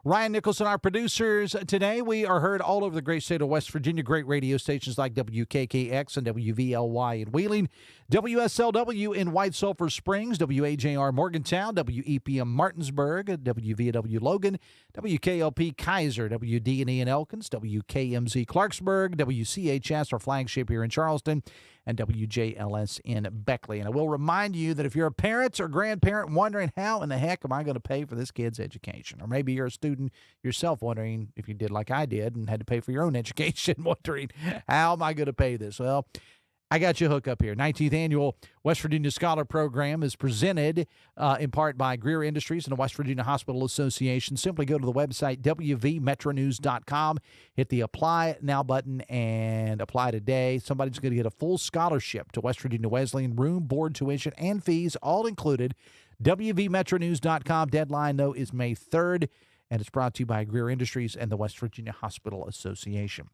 Ryan Nicholson, our producers today. We are heard all over the great state of West Virginia. Great radio stations like WKKX and WVLY in Wheeling, WSLW in White Sulphur Springs, WAJR Morgantown, WEPM Martinsburg, WVW Logan, WKLP Kaiser, WD&E in Elkins, WKMZ Clarksburg, WCHS, our flagship here in Charleston, and WJLS in Beckley. And I will remind you that if you're a parent or grandparent wondering how in the heck am I going to pay for this kid's education, or maybe you're a student yourself wondering if you did like I did and had to pay for your own education, wondering how am I going to pay this? Well, I got you a hook up here. 19th Annual West Virginia Scholar Program is presented in part by Greer Industries and the West Virginia Hospital Association. Simply go to the website, WVMetroNews.com, hit the Apply Now button, and apply today. Somebody's going to get a full scholarship to West Virginia Wesleyan, room, board, tuition, and fees, all included. WVMetroNews.com. Deadline, though, is May 3rd, and it's brought to you by Greer Industries and the West Virginia Hospital Association.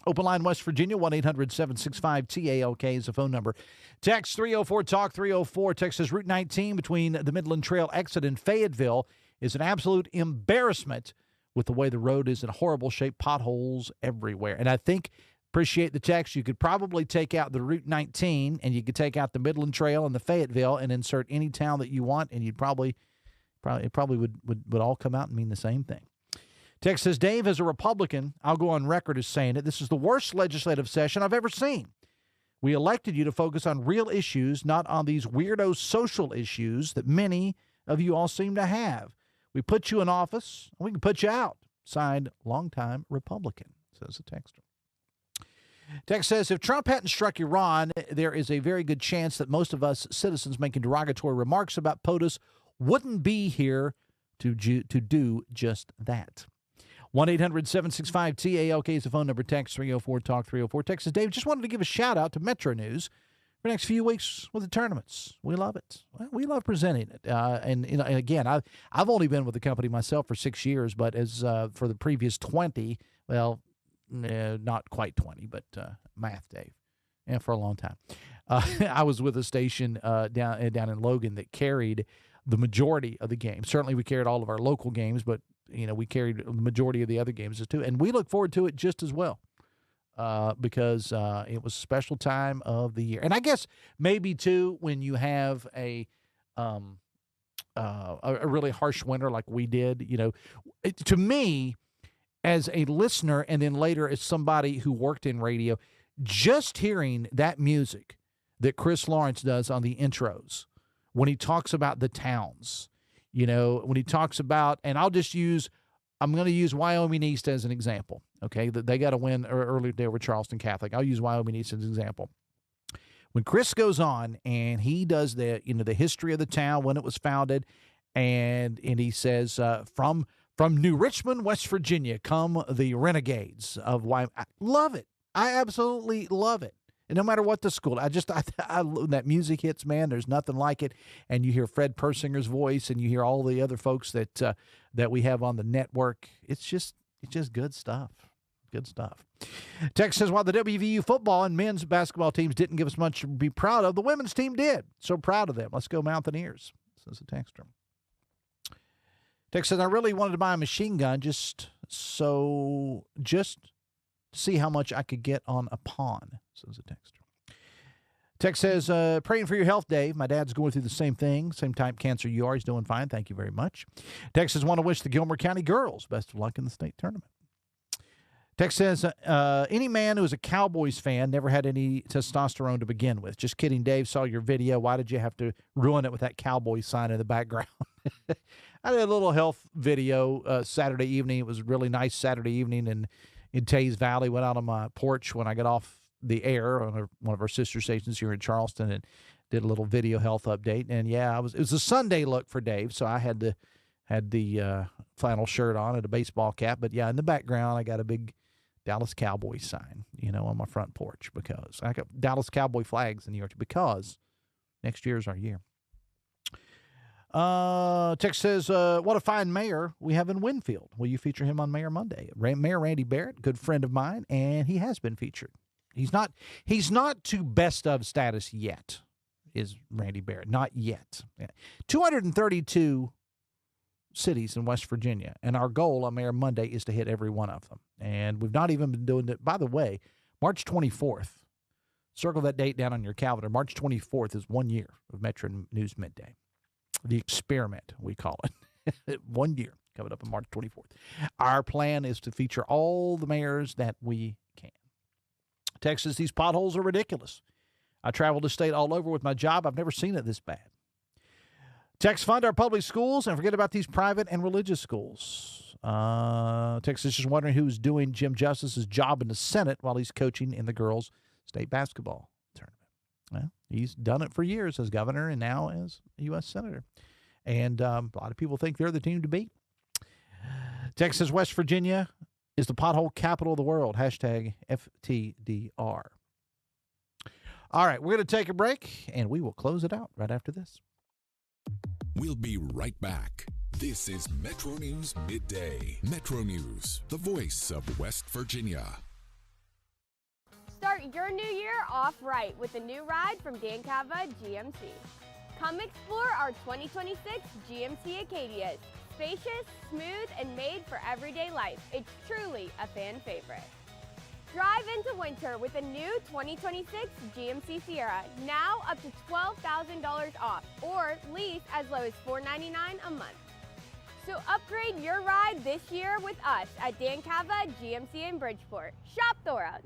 Open line West Virginia, 1-800-765-TALK is the phone number. Text 304-TALK 304. Text says Route 19 between the Midland Trail exit and Fayetteville is an absolute embarrassment with the way the road is in horrible shape, potholes everywhere. And I think, appreciate the text, you could probably take out the Route 19 and you could take out the Midland Trail and the Fayetteville and insert any town that you want, and you'd probably would all come out and mean the same thing. Text says, Dave, as a Republican, I'll go on record as saying it, this is the worst legislative session I've ever seen. We elected you to focus on real issues, not on these weirdo social issues that many of you all seem to have. We put you in office, and we can put you out. Signed, longtime Republican, says the texter. Text says, if Trump hadn't struck Iran, there is a very good chance that most of us citizens making derogatory remarks about POTUS wouldn't be here to do just that. 1-800-765-TALK is the phone number. Text 304-TALK 304. Text says, Dave, just wanted to give a shout-out to Metro News for the next few weeks with the tournaments. We love it. Well, we love presenting it. And again, I've only been with the company myself for 6 years, but as for the previous 20, well, not quite 20, but math, Dave, and for a long time. I was with a station down in Logan that carried the majority of the games. Certainly we carried all of our local games, but we carried the majority of the other games too. And we look forward to it just as well because it was a special time of the year. And I guess maybe too when you have a a really harsh winter like we did. To me, as a listener and then later as somebody who worked in radio, just hearing that music that Chris Lawrence does on the intros when he talks about the towns, when he talks about, and I'm going to use Wyoming East as an example, okay? They got a win earlier today over Charleston Catholic. I'll use Wyoming East as an example. When Chris goes on and he does the history of the town, when it was founded, and he says, from New Richmond, West Virginia, come the renegades of Wyoming. I love it. I absolutely love it. And no matter what the school, I that music hits, man, there's nothing like it. And you hear Fred Persinger's voice, and you hear all the other folks that we have on the network. It's just good stuff. Good stuff. Text says, while the WVU football and men's basketball teams didn't give us much to be proud of, the women's team did. So proud of them. Let's go Mountaineers, says the texter. Text says, I really wanted to buy a machine gun just to see how much I could get on a pawn, says the texter. Text says, praying for your health, Dave. My dad's going through the same thing, same type cancer you are. He's doing fine. Thank you very much. Text says, want to wish the Gilmer County girls best of luck in the state tournament. Text says, any man who is a Cowboys fan never had any testosterone to begin with. Just kidding, Dave. Saw your video. Why did you have to ruin it with that Cowboys sign in the background? I did a little health video Saturday evening. It was a really nice Saturday evening in Tays Valley. Went out on my porch when I got off the air on one of our sister stations here in Charleston and did a little video health update. And, yeah, it was a Sunday look for Dave, so I had the flannel shirt on and a baseball cap. But, yeah, in the background I got a big Dallas Cowboys sign, on my front porch because I got Dallas Cowboy flags in New York because next year is our year. Text says, what a fine mayor we have in Winfield. Will you feature him on Mayor Monday? Mayor Randy Barrett, good friend of mine, and he has been featured. He's not to best of status yet, is Randy Barrett. Not yet. Yeah. 232 cities in West Virginia, and our goal on Mayor Monday is to hit every one of them. And we've not even been doing it. By the way, March 24th, circle that date down on your calendar. March 24th is 1 year of Metro News Midday. The experiment, we call it. 1 year coming up on March 24th. Our plan is to feature all the mayors that we can. Texas, these potholes are ridiculous. I travel the state all over with my job. I've never seen it this bad. Text, fund our public schools and forget about these private and religious schools. Texas is just wondering who's doing Jim Justice's job in the Senate while he's coaching in the girls' state basketball tournament. Well, he's done it for years as governor and now as a U.S. Senator. And a lot of people think they're the team to beat. Text says West Virginia is the pothole capital of the world. Hashtag FTDR. All right, we're going to take a break, and we will close it out right after this. We'll be right back. This is Metro News Midday. Metro News, the voice of West Virginia. Start your new year off right with a new ride from Dan Cava GMC. Come explore our 2026 GMC Acadias. Spacious, smooth, and made for everyday life. It's truly a fan favorite. Drive into winter with a new 2026 GMC Sierra, now up to $12,000 off, or lease as low as $499 a month. So upgrade your ride this year with us at Dan Cava GMC in Bridgeport. Shop the world.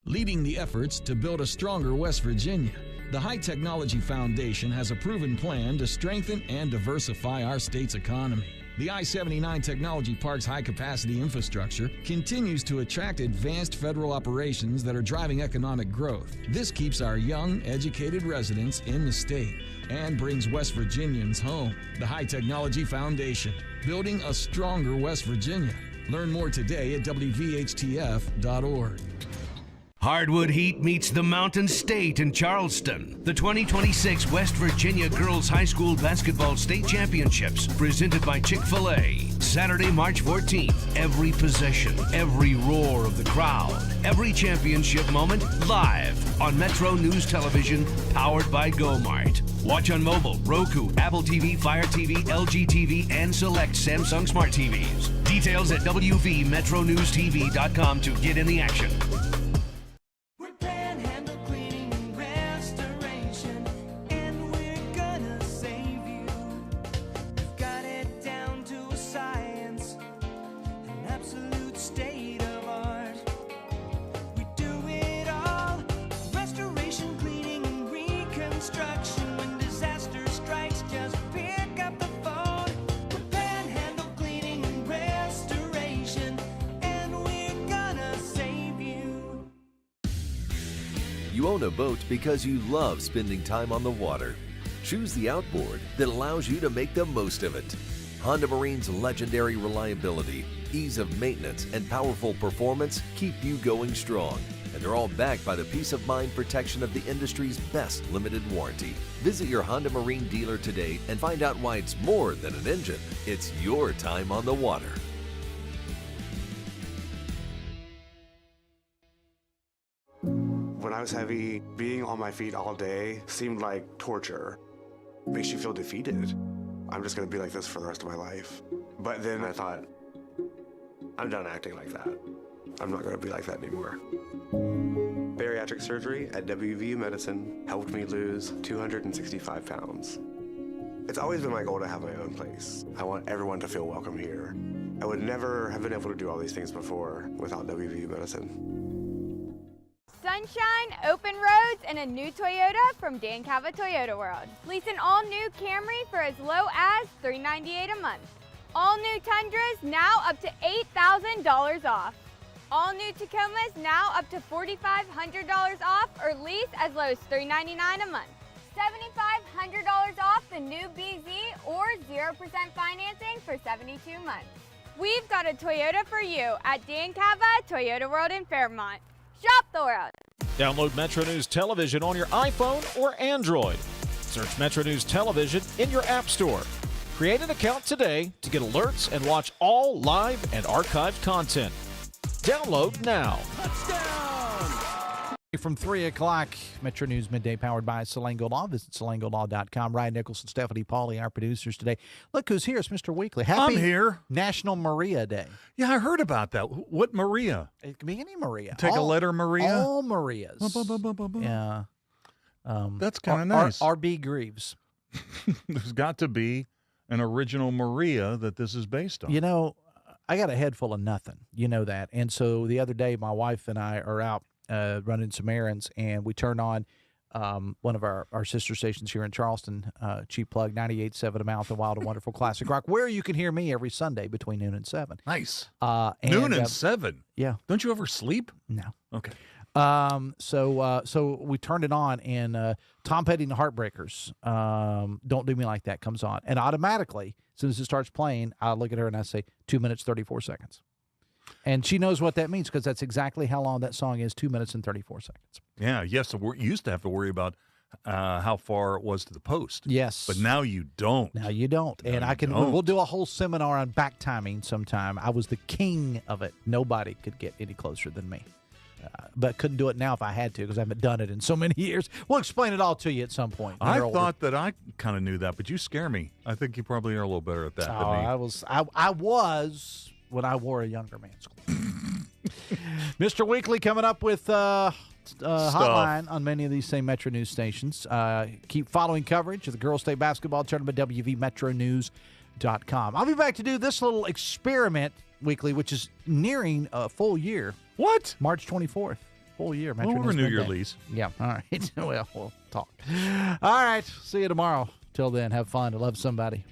Leading the efforts to build a stronger West Virginia, the High Technology Foundation has a proven plan to strengthen and diversify our state's economy. The I-79 Technology Park's high-capacity infrastructure continues to attract advanced federal operations that are driving economic growth. This keeps our young, educated residents in the state and brings West Virginians home. The High Technology Foundation, building a stronger West Virginia. Learn more today at WVHTF.org. Hardwood Heat meets the Mountain State in Charleston. The 2026 West Virginia Girls High School Basketball State Championships, presented by Chick-fil-A. Saturday, March 14th. Every possession, every roar of the crowd, every championship moment live on Metro News Television, powered by GoMart. Watch on mobile, Roku, Apple TV, Fire TV, LG TV, and select Samsung Smart TVs. Details at WVMetroNewsTV.com to get in the action. You own a boat because you love spending time on the water. Choose the outboard that allows you to make the most of it. Honda Marine's legendary reliability, ease of maintenance, and powerful performance keep you going strong. And they're all backed by the peace of mind protection of the industry's best limited warranty. Visit your Honda Marine dealer today and find out why it's more than an engine. It's your time on the water. When I was heavy, being on my feet all day seemed like torture. Makes you feel defeated. I'm just going to be like this for the rest of my life. But then I thought, I'm done acting like that. I'm not going to be like that anymore. Bariatric surgery at WV Medicine helped me lose 265 pounds. It's always been my goal to have my own place. I want everyone to feel welcome here. I would never have been able to do all these things before without WV Medicine. Sunshine, open roads, and a new Toyota from Dan Cava Toyota World. Lease an all-new Camry for as low as $398 a month. All new Tundras now up to $8,000 off. All new Tacomas now up to $4,500 off or lease as low as $399 a month. $7,500 off the new BZ or 0% financing for 72 months. We've got a Toyota for you at Dan Cava Toyota World in Fairmont. Shop the world. Download Metro News Television on your iPhone or Android. Search Metro News Television in your app store. Create an account today to get alerts and watch all live and archived content. Download now. From 3 o'clock, Metro News Midday powered by Salango Law. Visit salangolaw.com. Ryan Nichols and Stephanie Pauly, our producers today. Look who's here. It's Mr. Weekly. Happy I'm here. National Maria Day. Yeah, I heard about that. What Maria? It can be any Maria. Take a letter, Maria? All Marias. Yeah. That's kind of nice. R.B. Greaves. There's got to be an original Maria that this is based on. You know, I got a head full of nothing. You know that. And so the other day, my wife and I are out running some errands, and we turned on one of our sister stations here in Charleston, cheap plug, 98.7 Amount, the Wild and Wonderful Classic Rock, where you can hear me every Sunday between noon and 7. Nice. Noon and 7? Yeah. Don't you ever sleep? No. Okay. So we turned it on, and Tom Petty and the Heartbreakers, Don't Do Me Like That comes on. And automatically, as soon as it starts playing, I look at her and I say, 2 minutes, 34 seconds. And she knows what that means because that's exactly how long that song is, 2 minutes and 34 seconds. Yeah, yes. So we used to have to worry about how far it was to the post. Yes. But now you don't. Now you don't. And we'll do a whole seminar on back timing sometime. I was the king of it. Nobody could get any closer than me. But couldn't do it now if I had to because I haven't done it in so many years. We'll explain it all to you at some point. I thought that I kind of knew that, but you scare me. I think you probably are a little better at that than me. I was when I wore a younger man's clothes. Mr. Weekly coming up with hotline on many of these same Metro News stations. Keep following coverage of the Girls State Basketball Tournament, WVMetroNews.com. I'll be back to do this little experiment weekly, which is nearing a full year. What? March 24th. Full year. Metro News renew your Midday. lease. Yeah. All right. Well, we'll talk. All right. See you tomorrow. Till then, have fun and love somebody.